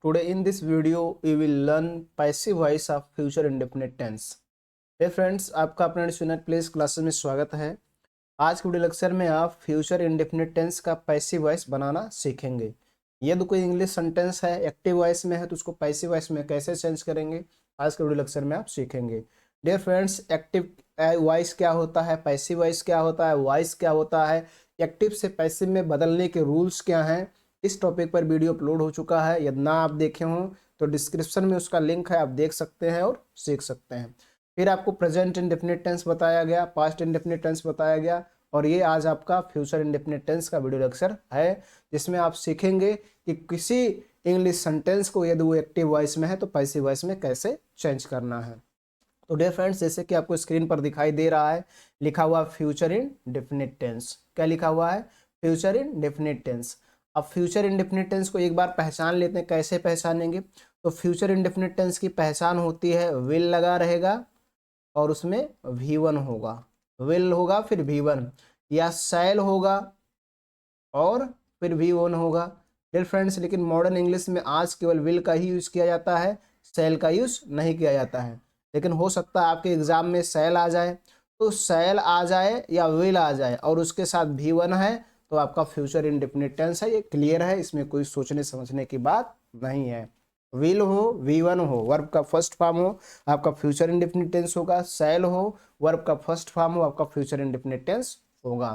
Today in this video we will learn passive voice of future indefinite tense. हे friends, आपका अपना student place classes में स्वागत है। आज के वीडियो लेक्चर में आप फ्यूचर इंडेफिनिट टेंस का पैसिव वॉइस बनाना सीखेंगे। यदि कोई इंग्लिश सेंटेंस है एक्टिव वॉइस में है तो उसको पैसिव वॉइस में कैसे चेंज करेंगे, आज के वीडियो लेक्चर में आप सीखेंगे। डियर फ्रेंड्स, एक्टिव वॉइस क्या होता है, पैसिव वॉइस क्या होता है, वॉइस क्या होता है, एक्टिव से पैसिव में बदलने के रूल्स क्या हैं, इस टॉपिक पर वीडियो अपलोड हो चुका है। यदि ना आप देखे हों तो डिस्क्रिप्शन में उसका लिंक है, आप देख सकते हैं और सीख सकते हैं। फिर आपको प्रेजेंट इंडेफिनिट टेंस बताया गया, पास्ट इंडेफिनिट टेंस बताया गया, और ये आज आपका फ्यूचर इंडेफिनिट टेंस का वीडियो लेक्चर है, जिसमें आप सीखेंगे कि किसी इंग्लिश सेंटेंस को यदि वो एक्टिव वॉइस में है तो पैसिव वॉइस में कैसे चेंज करना है। तो डियर फ्रेंड्स, जैसे कि आपको स्क्रीन पर दिखाई दे रहा है, लिखा हुआ फ्यूचर इंडेफिनिट टेंस। क्या लिखा हुआ है? Future indefinite tense. अब फ्यूचर इंडेफिनिट टेंस को एक बार पहचान लेते हैं। कैसे पहचानेंगे? तो फ्यूचर इंडेफिनिट टेंस की पहचान होती है विल लगा रहेगा और उसमें V1 होगा, विल होगा फिर V1, या शैल होगा और फिर V1 होगा। डियर फ्रेंड्स, लेकिन मॉडर्न इंग्लिश में आज केवल विल का ही यूज किया जाता है, शैल का यूज नहीं किया जाता है। लेकिन हो सकता है आपके एग्जाम में शैल आ जाए, तो शैल आ जाए या विल आ जाए और उसके साथ V1 है तो आपका फ्यूचर इंडेफिनिट टेंस है। ये क्लियर है, इसमें कोई सोचने समझने की बात नहीं है। विल हो, V1 हो, वर्ब का फर्स्ट फॉर्म हो, आपका फ्यूचर इंडेफिनिट टेंस होगा। शैल हो, वर्ब का फर्स्ट फॉर्म हो, आपका फ्यूचर इंडेफिनिट टेंस होगा।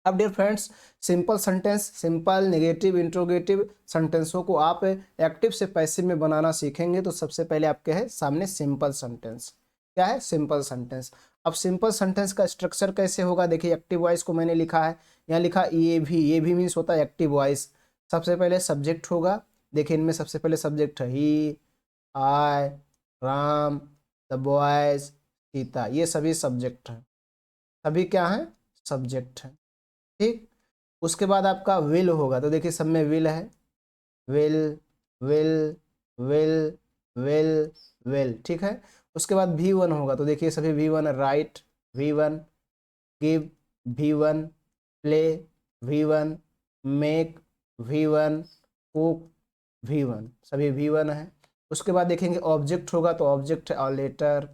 अब dear friends, simple sentence, simple negative interrogative सेंटेंसों को आप एक्टिव से पैसिव में बनाना सीखेंगे। तो सबसे पहले आपके है सामने सिंपल सेंटेंस। क्या है? Simple sentence. अब सिंपल सेंटेंस का स्ट्रक्चर कैसे होगा? देखिए, एक्टिव वॉइस को मैंने लिखा है, यहाँ लिखा ये भी मीन्स होता है एक्टिव वॉइस। सबसे पहले सब्जेक्ट होगा। देखिए, इनमें सबसे पहले सब्जेक्ट है ही, आई, राम, द बॉयज, सीता, ये सभी सब्जेक्ट हैं। सभी क्या है? सब्जेक्ट है। ठीक। उसके बाद आपका विल होगा, तो देखिए सब में विल है, will, will, will, will, will. ठीक है। उसके बाद V1 होगा, तो देखिए सभी V1 है, right V1, give V1, play V1, make V1, cook V1, सभी V1 है। उसके बाद देखेंगे ऑब्जेक्ट होगा, तो ऑब्जेक्ट है अ लेटर,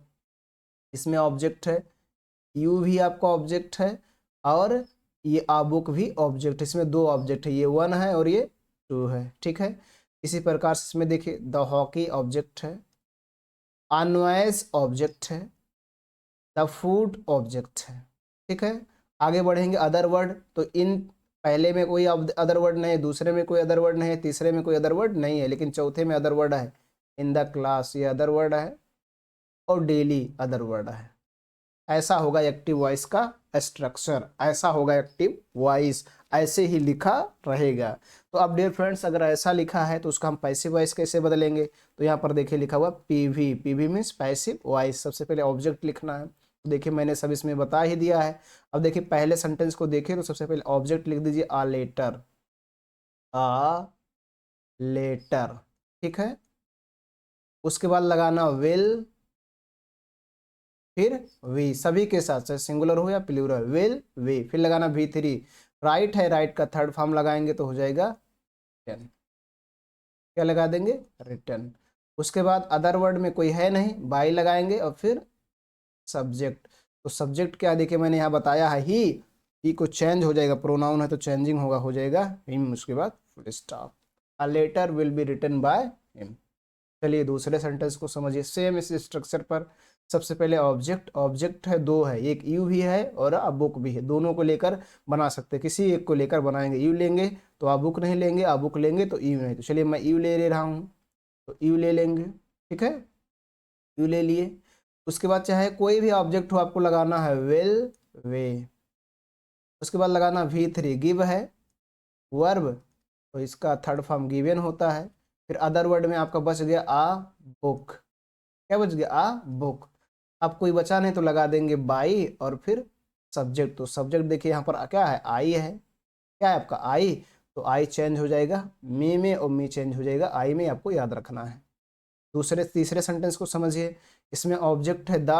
इसमें ऑब्जेक्ट है, यू भी आपका ऑब्जेक्ट है, और ये आ बुक भी ऑब्जेक्ट है। इसमें दो ऑब्जेक्ट है, ये 1 है और ये 2 है। ठीक है। इसी प्रकार से इसमें देखिए द हॉकी ऑब्जेक्ट है, अनवाइज ऑब्जेक्ट है, द फूड ऑब्जेक्ट है। ठीक है। आगे बढ़ेंगे अदर वर्ड, तो इन पहले में कोई अदर वर्ड नहीं है, दूसरे में कोई अदर वर्ड नहीं है, तीसरे में कोई अदर वर्ड नहीं है, लेकिन चौथे में अदर वर्ड है। इन द क्लास, ये अदर वर्ड है, और डेली अदर वर्ड है। ऐसा होगा एक्टिव वॉइस का स्ट्रक्चर, ऐसा होगा एक्टिव वॉइस, ऐसे ही लिखा रहेगा। तो अब डियर फ्रेंड्स, अगर ऐसा लिखा है तो उसका हम पैसिव वॉइस कैसे बदलेंगे? तो यहाँ पर देखिए लिखा हुआ PV, PV means passive voice. सबसे पहले ऑब्जेक्ट लिखना है, तो देखिए मैंने सब इसमें बता ही दिया है। अब देखिए पहले सेंटेंस को देखिए, तो सबसे पहले ऑब्जेक्ट लिख दीजिए आ लेटर, आ लेटर। ठीक है। उसके बाद लगाना विल, फिर वी, सभी के साथ, चाहे सिंगुलर हो या प्लूरल, विल वी, फिर लगाना V3। राइट है, राइट का थर्ड फॉर्म लगाएंगे तो हो जाएगा रिटर्न। क्या लगा देंगे? रिटर्न। उसके बाद अदर वर्ड में कोई है नहीं, बाई लगाएंगे, और फिर सब्जेक्ट। तो सब्जेक्ट क्या, देखिए मैंने यहाँ बताया है ही को चेंज हो जाएगा, प्रोनाउन है तो चेंजिंग होगा, हो जाएगा हिम। उसके बाद full stop, a letter will be written by him. चलिए दूसरे सेंटेंस को समझिए, सेम इस स्ट्रक्चर पर। सबसे पहले ऑब्जेक्ट, ऑब्जेक्ट है दो है, एक यू भी है और अ बुक भी है, दोनों को लेकर बना सकते हैं, किसी एक को लेकर बनाएंगे। यू लेंगे तो अ बुक नहीं लेंगे, अ बुक लेंगे तो यू नहीं। तो चलिए मैं यू ले रहा हूँ, तो यू ले लेंगे। ठीक है, यू ले लिए। उसके बाद चाहे कोई भी ऑब्जेक्ट हो, आपको लगाना है विल वे। उसके बाद लगाना V3, गिव है वर्ब, तो इसका थर्ड फॉर्म गिवन होता है। फिर अदर वर्ड में आपका बच गया आ बुक। क्या बच गया? आ बुक। अब कोई बचा नहीं तो लगा देंगे बाई, और फिर सब्जेक्ट। तो सब्जेक्ट देखिए यहाँ पर क्या है? आई है। क्या है आपका? आई। तो आई चेंज हो जाएगा मी में, और मी चेंज हो जाएगा आई में, आपको याद रखना है। दूसरे तीसरे सेंटेंस को समझिए, इसमें ऑब्जेक्ट है द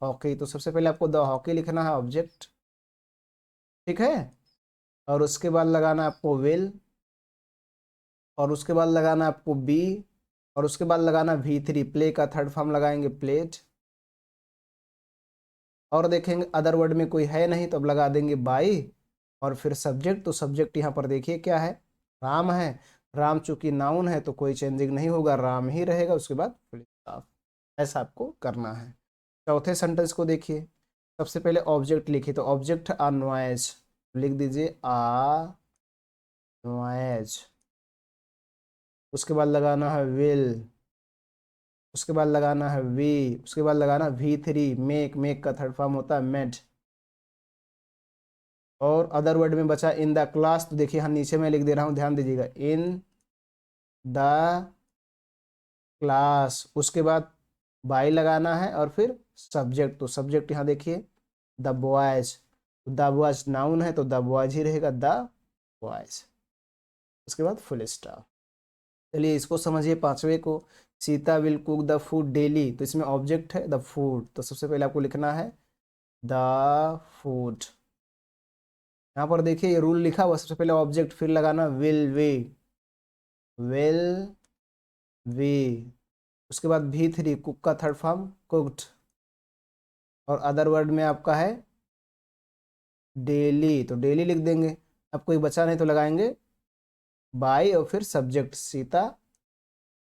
हॉकी, तो सबसे पहले आपको द हॉकी लिखना है, ऑब्जेक्ट। ठीक है। और उसके बाद लगाना आपको विल, और उसके बाद लगाना आपको बी, और उसके बाद लगाना V3, प्ले का थर्ड फॉर्म लगाएंगे प्लेड। और देखेंगे अदर वर्ड में कोई है नहीं तो अब लगा देंगे बाई, और फिर सब्जेक्ट, तो सब्जेक्ट यहाँ पर देखिए क्या है, राम है। राम चूंकि नाउन है तो कोई चेंजिंग नहीं होगा, राम ही रहेगा, उसके बाद फुल स्टॉप। ऐसा आपको करना है। चौथे सेंटेंस को देखिए। सबसे पहले ऑब्जेक्ट लिखिए, तो ऑब्जेक्ट आ नॉइज, लिख दीजिए आ नॉइज। उसके बाद लगाना है विल, उसके बाद लगाना है वी, उसके बाद लगाना V3, मेक, मेक का थर्ड फॉर्म होता है मेड। और अदर वर्ड में बचा इन द क्लास, तो देखिए यहाँ नीचे मैं लिख दे रहा हूँ, ध्यान दीजिएगा, इन द क्लास। उसके बाद बाई लगाना है और फिर सब्जेक्ट, तो सब्जेक्ट यहाँ देखिए the boys, the boys noun है तो द बॉयज ही रहेगा, द बॉयज। उसके बाद फुल स्टॉप। चलिए इसको समझिए पांचवे को। Sita will cook the food daily, तो इसमें ऑब्जेक्ट है द फूड, तो सबसे पहले आपको लिखना है द फूड। यहाँ पर देखिए ये रूल लिखा हुआ, सबसे पहले ऑब्जेक्ट फिर लगाना विल वे, विल वे। उसके बाद V3, कुक का थर्ड फॉर्म कुक्ड। और अदर वर्ड में आपका है डेली, तो डेली लिख देंगे। अब कोई बचा नहीं तो लगाएंगे बाई और फिर सब्जेक्ट सीता,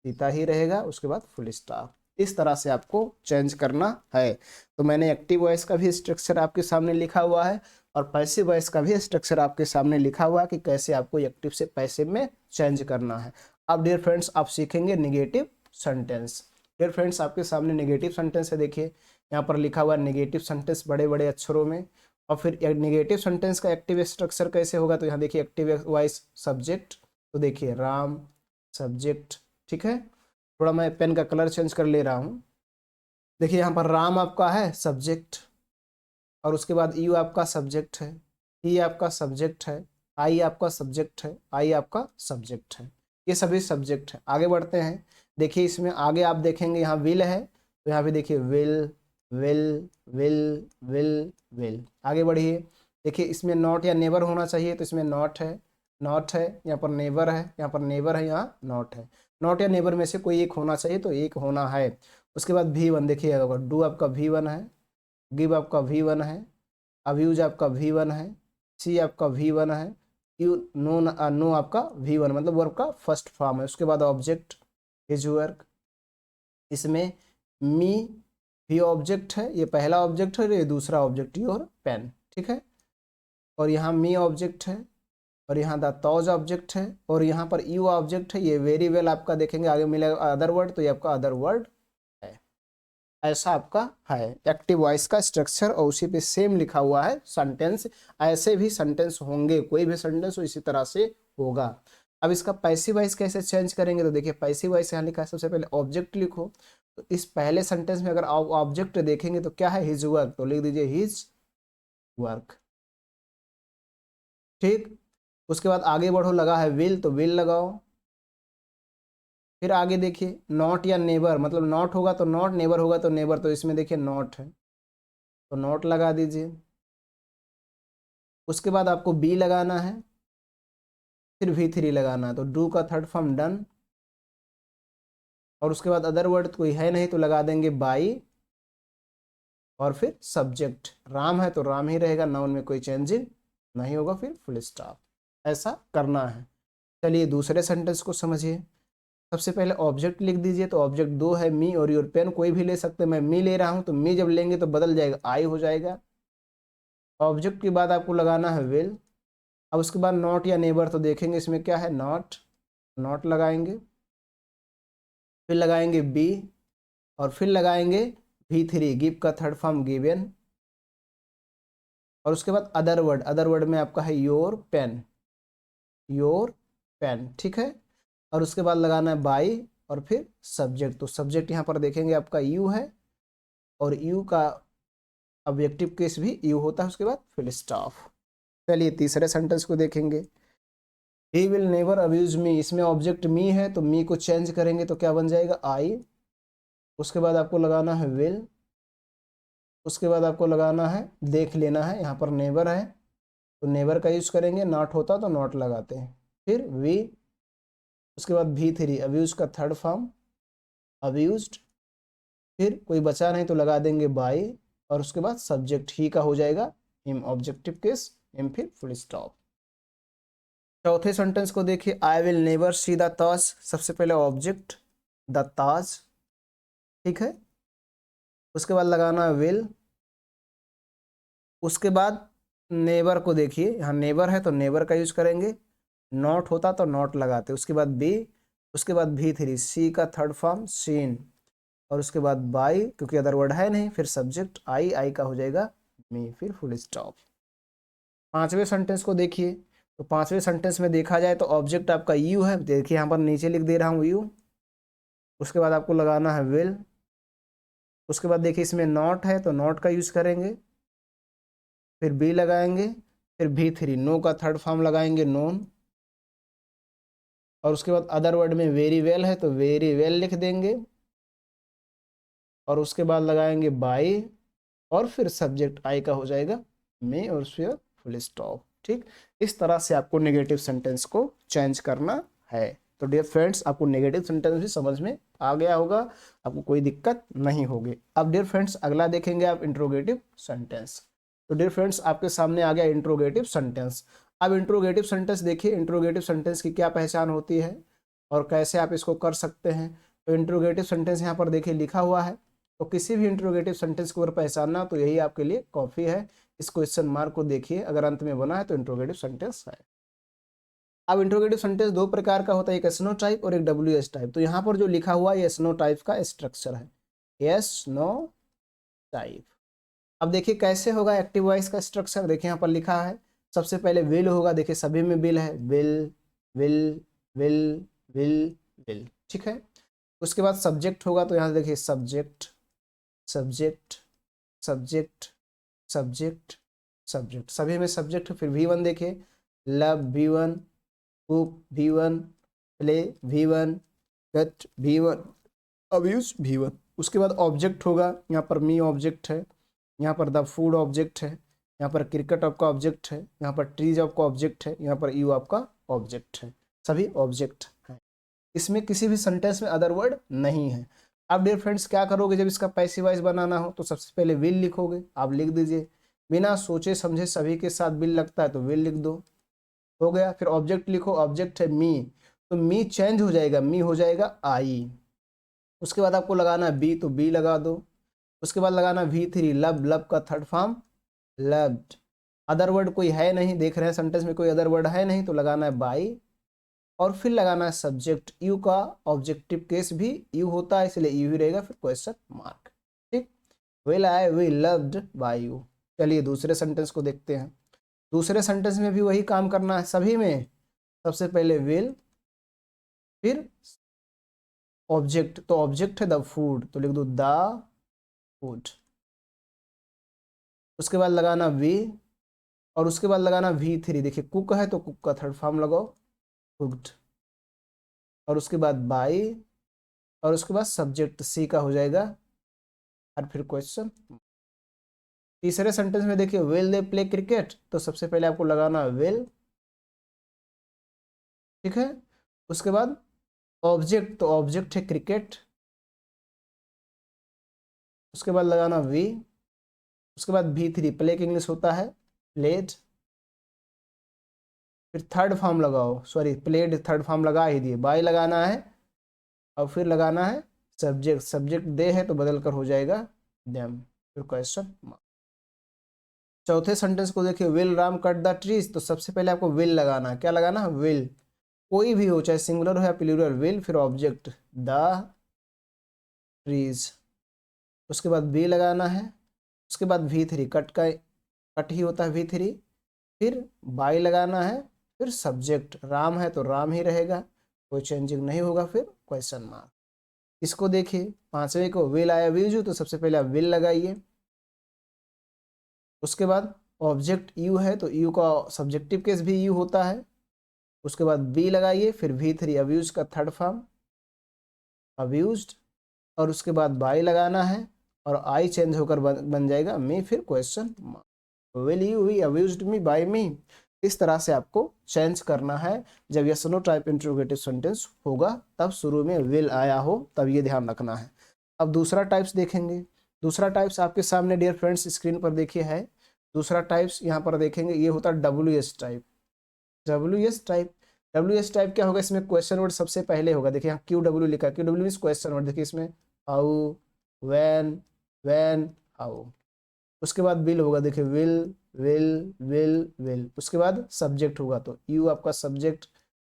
सीता ही रहेगा, उसके बाद फुल स्टॉप। इस तरह से आपको चेंज करना है। तो मैंने एक्टिव वॉइस का भी स्ट्रक्चर आपके सामने लिखा हुआ है और पैसिव वॉइस का भी स्ट्रक्चर आपके सामने लिखा हुआ है कि कैसे आपको एक्टिव से पैसिव में चेंज करना है। अब डियर फ्रेंड्स आप सीखेंगे नेगेटिव सेंटेंस। डियर फ्रेंड्स आपके सामने नेगेटिव सेंटेंस है, देखिए यहाँ पर लिखा हुआ है नेगेटिव सेंटेंस बड़े बड़े अक्षरों में। और फिर नेगेटिव सेंटेंस का एक्टिव स्ट्रक्चर कैसे होगा, तो यहाँ देखिए एक्टिव वॉइस सब्जेक्ट, तो देखिए राम सब्जेक्ट, ठीक है। थोड़ा मैं पेन का कलर चेंज कर ले रहा हूँ। देखिए यहाँ पर राम आपका है सब्जेक्ट, और उसके बाद यू आपका सब्जेक्ट है, ही आपका सब्जेक्ट है, आई आपका सब्जेक्ट है, आई आपका सब्जेक्ट है, ये सभी सब्जेक्ट है। आगे बढ़ते हैं, देखिए इसमें आगे आप देखेंगे यहाँ विल है, तो यहाँ पे देखिए will will will will will. आगे बढ़िए, देखिए इसमें नॉट या नेवर होना चाहिए, तो इसमें नॉट है, नॉट है, यहाँ पर नेवर है, यहाँ पर नेवर है, यहाँ नॉट है। नॉट या नेवर में से कोई एक होना चाहिए, तो एक होना है। उसके बाद V1 देखिए, डू आपका V1 है, गिव आपका V1 है, अब्यूज आपका V1 है, सी आपका V1 है, यू नो नो आपका V1, मतलब वर्ब का फर्स्ट फॉर्म है। उसके बाद ऑब्जेक्ट हिज वर्क, इसमें मी भी ऑब्जेक्ट है, ये पहला ऑब्जेक्ट है, ये दूसरा ऑब्जेक्ट योर पेन, ठीक है। और यहाँ मी ऑब्जेक्ट है, और यहाँ द तौज ऑब्जेक्ट है, और यहाँ पर यू ऑब्जेक्ट है। ये वेरी वेल आपका देखेंगे आगे मिलेगा अदर वर्ड, तो ये आपका अदर वर्ड है। ऐसा आपका है एक्टिव वॉइस का स्ट्रक्चर, और उसी पे सेम लिखा हुआ है सेंटेंस। ऐसे भी सेंटेंस होंगे, कोई भी सेंटेंस हो इसी तरह से होगा। अब इसका पैसिव वॉइस कैसे चेंज करेंगे, तो देखिए पैसिव वॉइस यहाँ लिखा है, सबसे पहले ऑब्जेक्ट लिखो। तो इस पहले सेंटेंस में अगर आप ऑब्जेक्ट देखेंगे तो क्या है, हिज वर्क, तो लिख दीजिए हिज वर्क, ठीक। उसके बाद आगे बढ़ो, लगा है विल, तो विल लगाओ। फिर आगे देखिए नॉट या नेबर, मतलब नॉट होगा तो नॉट, नेबर होगा तो नेबर, तो इसमें देखिए नॉट है तो नॉट लगा दीजिए। उसके बाद आपको बी लगाना है, फिर V3 लगाना है, तो डू का थर्ड फॉर्म डन। और उसके बाद अदर वर्ड कोई है नहीं तो लगा देंगे बाई, और फिर सब्जेक्ट राम है तो राम ही रहेगा, नाउन में कोई चेंजिंग नहीं होगा, फिर फुल स्टॉप। ऐसा करना है। चलिए दूसरे सेंटेंस को समझिए। सबसे पहले ऑब्जेक्ट लिख दीजिए, तो ऑब्जेक्ट दो है, मी और योर पेन, कोई भी ले सकते हैं। मैं मी ले रहा हूं, तो मी जब लेंगे तो बदल जाएगा, आई हो जाएगा। ऑब्जेक्ट के बाद आपको लगाना है विल। अब उसके बाद नॉट या नेबर, तो देखेंगे इसमें क्या है, नॉट, नॉट लगाएंगे। फिर लगाएंगे बी, और फिर लगाएंगे V3, गिव का थर्ड फॉर्म गिवन। और उसके बाद अदर वर्ड, अदर वर्ड में आपका है योर पेन, योर पेन, ठीक है। और उसके बाद लगाना है बाई, और फिर सब्जेक्ट, तो सब्जेक्ट यहाँ पर देखेंगे आपका यू है, और यू का ऑब्जेक्टिव केस भी यू होता है। उसके बाद फुल स्टॉप। चलिए तीसरे सेंटेंस को देखेंगे। He will never abuse me, इसमें ऑब्जेक्ट मी है, तो मी को चेंज करेंगे तो क्या बन जाएगा, आई। उसके बाद आपको लगाना है विल। उसके बाद आपको लगाना है, देख लेना है, यहाँ पर नेबर है तो नेबर का यूज करेंगे, नॉट होता तो नॉट लगाते हैं। फिर वी, उसके बाद V3 अब्यूज का थर्ड फॉर्म, अब्यूज्ड, फिर कोई बचा नहीं तो लगा देंगे बाय, और उसके बाद सब्जेक्ट ही का हो जाएगा हिम, ऑब्जेक्टिव केस हिम, फिर फुल स्टॉप। चौथे सेंटेंस को देखिए, I will never see the Taj, सबसे पहले ऑब्जेक्ट द ताज, ठीक है। उसके बाद लगाना विल, उसके बाद नेबर को देखिए, यहाँ नेबर है तो नेबर का यूज करेंगे, नॉट होता तो नॉट लगाते। उसके बाद बी, उसके बाद V3, सी का थर्ड फॉर्म सीन, और उसके बाद बाई, क्योंकि अदर वर्ड है नहीं, फिर सब्जेक्ट आई, आई का हो जाएगा मी, फिर फुल स्टॉप। पांचवें सेंटेंस को देखिए, तो पांचवें सेंटेंस में देखा जाए तो ऑब्जेक्ट आपका यू है, देखिए यहाँ पर नीचे लिख दे रहा हूँ यू। उसके बाद आपको लगाना है विल, उसके बाद देखिए इसमें नॉट है तो नॉट का यूज करेंगे, फिर बी लगाएंगे, फिर V3, नो का थर्ड फॉर्म लगाएंगे नोन, और उसके बाद अदर वर्ड में वेरी वेल है तो वेरी वेल लिख देंगे, और उसके बाद लगाएंगे बाई, और फिर सब्जेक्ट आई का हो जाएगा मे, और फिर फुल स्टॉप। ठीक, इस तरह से आपको नेगेटिव सेंटेंस को चेंज करना है। तो डियर फ्रेंड्स, आपको नेगेटिव सेंटेंस भी समझ में आ गया होगा, आपको कोई दिक्कत नहीं होगी। अब डियर फ्रेंड्स अगला देखेंगे आप इंट्रोगेटिव सेंटेंस। तो डियर फ्रेंड्स आपके सामने आ गया इंट्रोगेटिव सेंटेंस। अब इंट्रोगेटिव सेंटेंस देखिए, इंट्रोगेटिव सेंटेंस की क्या पहचान होती है और कैसे आप इसको कर सकते हैं। तो इंट्रोगेटिव सेंटेंस यहाँ पर देखिए लिखा हुआ है, तो किसी भी इंट्रोगेटिव सेंटेंस को अगर पहचानना तो यही आपके लिए कॉफी है। इस क्वेश्चन मार्क को देखिए, अगर अंत में बना है तो इंट्रोगेटिव सेंटेंस है। अब इंट्रोगेटिव सेंटेंस दो प्रकार का होता है, एक एस-नो टाइप और एक WS टाइप। तो यहाँ पर जो लिखा हुआ है एस-नो टाइप का स्ट्रक्चर है, एस-नो टाइप। अब देखिए कैसे होगा एक्टिव वॉइस का स्ट्रक्चर, देखिए यहाँ पर लिखा है सबसे पहले विल होगा, देखिए सभी में विल है, will will will will will, ठीक है। उसके बाद सब्जेक्ट होगा, तो यहाँ देखिए subject subject subject subject subject, सभी में सब्जेक्ट। फिर V1 देखिए, love V1, cook V1, play V1, cut V1, abuse V1। उसके बाद ऑब्जेक्ट होगा, यहाँ पर मी ऑब्जेक्ट है, यहाँ पर द फूड ऑब्जेक्ट है, यहाँ पर क्रिकेट आपका ऑब्जेक्ट है, यहाँ पर ट्रीज आपका ऑब्जेक्ट है, यहाँ पर यू आपका ऑब्जेक्ट है, सभी ऑब्जेक्ट हैं। इसमें किसी भी सेंटेंस में अदर वर्ड नहीं है। अब डियर फ्रेंड्स क्या करोगे, जब इसका पैसिव वॉइस बनाना हो तो सबसे पहले विल लिखोगे, आप लिख दीजिए, बिना सोचे समझे सभी के साथ विल लगता है तो विल लिख दो, हो गया। फिर ऑब्जेक्ट लिखो, ऑब्जेक्ट है मी, तो मी चेंज हो जाएगा, मी हो जाएगा आई। उसके बाद आपको लगाना है बी, तो बी लगा दो। उसके बाद लगाना V3, लव, लव का third form loved. Other word कोई है नहीं, देख रहे हैं सेंटेंस में कोई अदर वर्ड है नहीं, तो लगाना है बाई, और फिर लगाना है सब्जेक्ट, यू का ऑब्जेक्टिव केस भी यू होता है इसलिए यू ही रहेगा, फिर क्वेश्चन मार्क। ठीक, will I be loved by you. चलिए दूसरे सेंटेंस को देखते हैं। दूसरे सेंटेंस में भी वही काम करना है, सभी में सबसे पहले विल, फिर ऑब्जेक्ट, तो ऑब्जेक्ट है द फूड, तो लिख दो द फूड। उसके बाद लगाना वी, और उसके बाद लगाना V3, देखिए कुक है तो कुक का थर्ड फॉर्म लगाओ, कुक्ड। और उसके बाद बाई, और उसके बाद सब्जेक्ट सी का हो जाएगा, और फिर क्वेश्चन। तीसरे सेंटेंस में देखिए विल दे प्ले क्रिकेट, तो सबसे पहले आपको लगाना विल, ठीक है। उसके बाद ऑब्जेक्ट, तो ऑब्जेक्ट है क्रिकेट, उसके बाद लगाना वी, उसके बाद V3, प्ले की इंग्लिश होता है प्लेड, फिर थर्ड फॉर्म लगाओ, सॉरी प्लेड थर्ड फॉर्म लगा ही दिए, बाई लगाना है, और फिर लगाना है सब्जेक्ट, सब्जेक्ट दे है तो बदल कर हो जाएगा देम, फिर क्वेश्चन। चौथे सेंटेंस को देखिए, will Ram cut the trees, तो सबसे पहले आपको विल लगाना है, क्या लगाना है विल, कोई भी हो चाहे सिंगुलर हो या प्लूरल, विल, फिर ऑब्जेक्ट द ट्रीज। उसके बाद बी लगाना है, उसके बाद V3, कट का कट ही होता है V3, फिर बाई लगाना है, फिर सब्जेक्ट राम है तो राम ही रहेगा, कोई चेंजिंग नहीं होगा, फिर क्वेश्चन मार्क। इसको देखिए पांचवे को, विल आया वीजू, तो सबसे पहले आप विल लगाइए। उसके बाद ऑब्जेक्ट यू है तो यू का सब्जेक्टिव केस भी यू होता है। उसके बाद बी लगाइए, फिर V3, अब्यूज का थर्ड फॉर्म अब्यूज्ड, और उसके बाद बाई लगाना है, और आई चेंज होकर बन जाएगा मी, फिर question mark. Will you be abused me by me, इस तरह से आपको चेंज करना है। जब yes no type interrogative sentence होगा तब शुरू में विल आया हो, तब ये ध्यान रखना है। अब दूसरा टाइप्स देखेंगे। दूसरा टाइप्स आपके सामने डियर फ्रेंड्स स्क्रीन पर देखिए है। दूसरा टाइप्स यहाँ पर देखेंगे, ये होता है WS type. WS type, WS type क्या होगा, इसमें क्वेश्चन वर्ड सबसे पहले होगा। देखिए यहाँ QW लिखा है, QW मीन्स क्वेश्चन वर्ड। देखिए इसमें हाउ, व्हेन, हाउ। उसके बाद विल होगा, देखिए विल। उसके बाद सब्जेक्ट होगा, तो यू आपका सब्जेक्ट,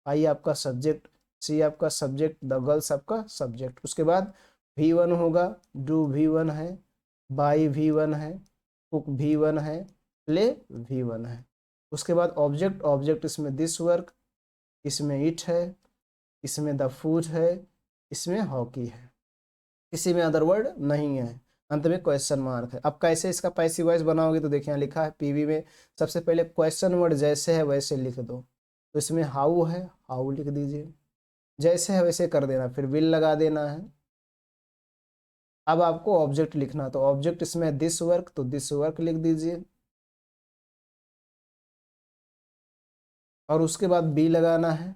आई आपका सब्जेक्ट, सी आपका सब्जेक्ट, द गर्ल्स आपका सब्जेक्ट। उसके बाद V1 होगा, डू V1 है, बाई V1 है, कुक V1 है, प्ले V1 है। उसके बाद ऑब्जेक्ट, ऑब्जेक्ट इसमें दिस वर्क, इसमें इट है, इसमें द फूड है, इसमें हॉकी है, किसी में अदर वर्ड नहीं है, अंत में क्वेश्चन मार्क है। अब कैसे इसका पैसिव वॉइस बनाओगे, तो देखिए यहाँ लिखा है PV में सबसे पहले क्वेश्चन वर्ड जैसे है वैसे लिख दो। तो इसमें हाउ है, हाउ लिख दीजिए, जैसे है वैसे कर देना, फिर विल लगा देना है। अब आपको ऑब्जेक्ट लिखना, तो ऑब्जेक्ट इसमें दिस वर्क, तो दिस वर्क लिख दीजिए, और उसके बाद बी लगाना है,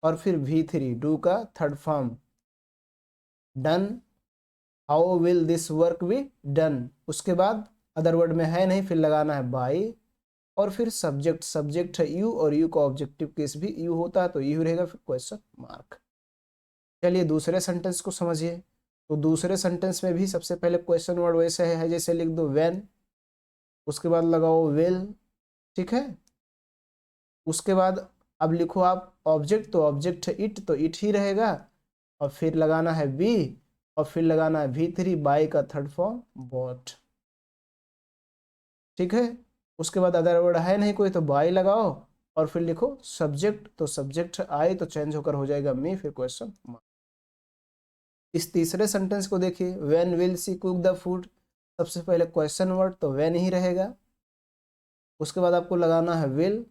और फिर V3 डू का third form done, how will this work be done. उसके बाद अदर वर्ड में है नहीं, फिर लगाना है बाई, और फिर सब्जेक्ट, सब्जेक्ट है यू, और यू का ऑब्जेक्टिव केस भी यू होता है, तो यू रहेगा, फिर क्वेश्चन मार्क। चलिए दूसरे सेंटेंस को समझिए। तो दूसरे सेंटेंस में भी सबसे पहले क्वेश्चन वर्ड वैसे है जैसे लिख दो व्हेन, उसके बाद लगाओ विल, ठीक है। उसके बाद अब लिखो आप ऑब्जेक्ट, तो ऑब्जेक्ट है इट, तो इट ही रहेगा, और फिर लगाना है बी, और फिर लगाना है V3 बाई का थर्ड फॉर्म बॉट, ठीक है। उसके बाद अदर वर्ड है नहीं कोई, तो बाई लगाओ, और फिर लिखो सब्जेक्ट, तो सब्जेक्ट आई तो चेंज होकर हो जाएगा मी, फिर क्वेश्चन मार्क। इस तीसरे सेंटेंस को देखिए, when will see cook the food, सबसे पहले क्वेश्चन वर्ड तो व्हेन ही रहेगा। उसके बाद आपको लगाना है विल,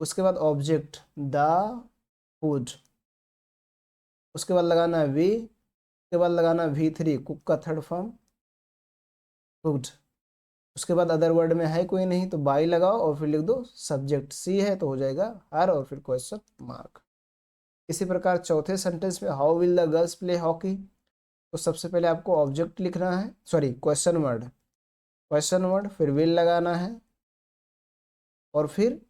उसके बाद ऑब्जेक्ट द फूड, उसके बाद लगाना है वी, उसके बाद लगाना है V3 कुक का थर्ड फॉर्म कुक्ड। उसके बाद अदर वर्ड में है कोई नहीं, तो बाई लगाओ, और फिर लिख दो सब्जेक्ट सी है तो हो जाएगा हर, और फिर क्वेश्चन मार्क। इसी प्रकार चौथे सेंटेंस में how will the girls play hockey, तो सबसे पहले आपको ऑब्जेक्ट लिखना है, sorry question word, question word, फिर विल लगाना है, और फिर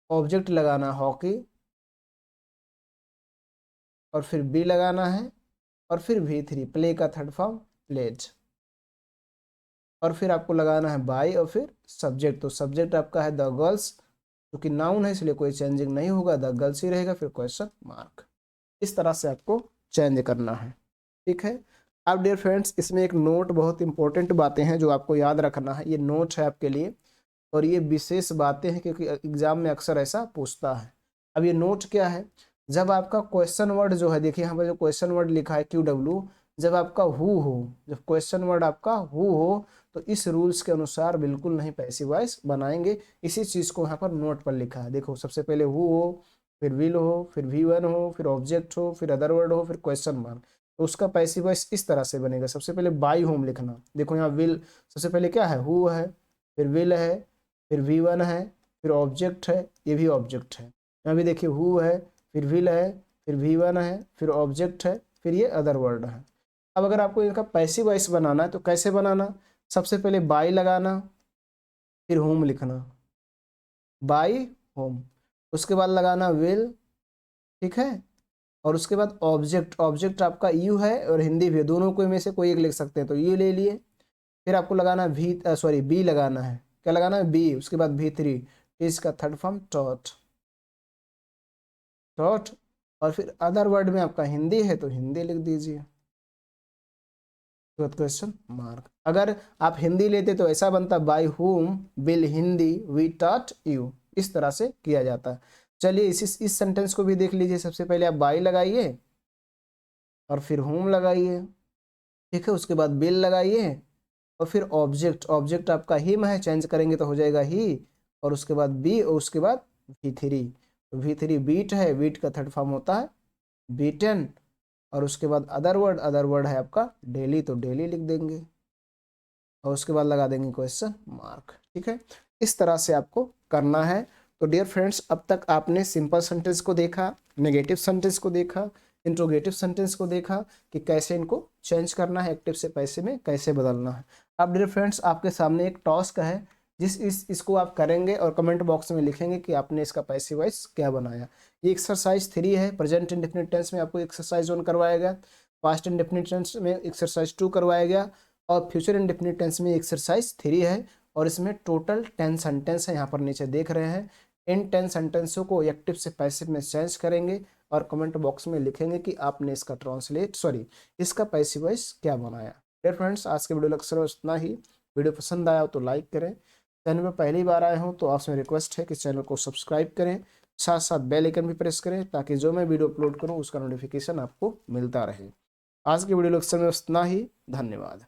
ऑब्जेक्ट लगाना है हॉकी, और फिर बी लगाना है, और फिर V3 प्ले का थर्ड फॉर्म प्लेड, और फिर आपको लगाना है बाई, और फिर सब्जेक्ट, तो सब्जेक्ट आपका है द गर्ल्स, क्योंकि नाउन है इसलिए कोई चेंजिंग नहीं होगा, द गर्ल्स ही रहेगा, फिर क्वेश्चन मार्क। इस तरह से आपको चेंज करना है, ठीक है। अब डियर फ्रेंड्स इसमें एक नोट, बहुत इंपॉर्टेंट बातें हैं जो आपको याद रखना है, ये नोट है आपके लिए, और ये विशेष बातें हैं क्योंकि एग्जाम में अक्सर ऐसा पूछता है। अब ये नोट क्या है, जब आपका क्वेश्चन वर्ड जो है, देखिए यहाँ पर जो क्वेश्चन वर्ड लिखा है QW, जब आपका हु हो, जब क्वेश्चन वर्ड आपका हु हो, तो इस रूल्स के अनुसार बिल्कुल नहीं पैसिव वॉइस बनाएंगे। इसी चीज को यहाँ पर नोट पर लिखा है, देखो सबसे पहले हु हो, फिर विल हो, फिर V1 हो, फिर ऑब्जेक्ट हो, फिर अदर वर्ड हो, फिर क्वेश्चन मार्क। तो उसका पैसिव वॉइस इस तरह से बनेगा। सबसे पहले बाई होम लिखना, देखो यहाँ विल, सबसे पहले क्या है, हु है, फिर विल है, फिर V1 है, फिर ऑब्जेक्ट है, ये भी ऑब्जेक्ट है। यहाँ भी देखिए हु है, फिर विल है, फिर V1 है, फिर ऑब्जेक्ट है, फिर ये अदर वर्ड है। अब अगर आपको इनका पैसिव वॉइस बनाना है तो कैसे बनाना, सबसे पहले बाई लगाना, फिर होम लिखना, बाई होम, उसके बाद लगाना विल, ठीक है, और उसके बाद ऑब्जेक्ट, ऑब्जेक्ट आपका यू है और हिंदी भी है, दोनों को में से कोई एक लिख सकते हैं, तो ये ले लिए। फिर आपको लगाना बी लगाना है, क्या लगाना है, बी, उसके बाद V3 इसका थर्ड फॉर्म टॉट, टॉट, और फिर अदर वर्ड में आपका हिंदी है तो हिंदी लिख दीजिए, क्वेश्चन मार्क। अगर आप हिंदी लेते तो ऐसा बनता, by whom will Hindi be taught you, इस तरह से किया जाता है। चलिए इस सेंटेंस को भी देख लीजिए। सबसे पहले आप बाई लगाइए, और फिर होम लगाइए, ठीक है, उसके बाद बिल लगाइए, और फिर ऑब्जेक्ट, ऑब्जेक्ट आपका हिम है, चेंज करेंगे तो हो जाएगा ही, और उसके बाद बी, और उसके बाद V3, तो V3 बीट है, बीट का थर्ड फॉर्म होता है बीटन, और उसके बाद अदर वर्ड, अदर वर्ड है आपका डेली, तो डेली लिख देंगे, और उसके बाद लगा देंगे क्वेश्चन मार्क, ठीक है। इस तरह से आपको करना है। तो डियर फ्रेंड्स, अब तक आपने सिंपल सेंटेंस को देखा, नेगेटिव सेंटेंस को देखा, इंट्रोगेटिव सेंटेंस को देखा कि कैसे इनको चेंज करना है, एक्टिव से पैसिव में कैसे बदलना है। अब डियर फ्रेंड्स, आपके सामने एक टास्क है इसको आप करेंगे और कमेंट बॉक्स में लिखेंगे कि आपने इसका पैसिव वॉइस क्या बनाया। ये एक्सरसाइज 3 है। प्रेजेंट इंडेफिनिट टेंस में आपको एक्सरसाइज 1 करवाया गया, पास्ट इंडेफिनिट टेंस में एक्सरसाइज 2 करवाया गया और फ्यूचर इंडेफिनिट टेंस में एक्सरसाइज 3 है। और इसमें टोटल 10 सेंटेंस है, यहाँ पर नीचे देख रहे हैं। इन 10 सेंटेंसों को एक्टिव से पैसिव में चेंज करेंगे और कमेंट बॉक्स में लिखेंगे कि आपने इसका पैसिव वॉइस क्या बनाया। डियर फ्रेंड्स, आज के वीडियो लेक्चर में इतना ही। वीडियो पसंद आया हो तो लाइक करें, चैनल में पहली बार आए हो तो आपसे रिक्वेस्ट है कि चैनल को सब्सक्राइब करें, साथ साथ बेल आइकन भी प्रेस करें ताकि जो मैं वीडियो अपलोड करूं उसका नोटिफिकेशन आपको मिलता रहे। आज के वीडियो लेक्चर में इतना ही। धन्यवाद।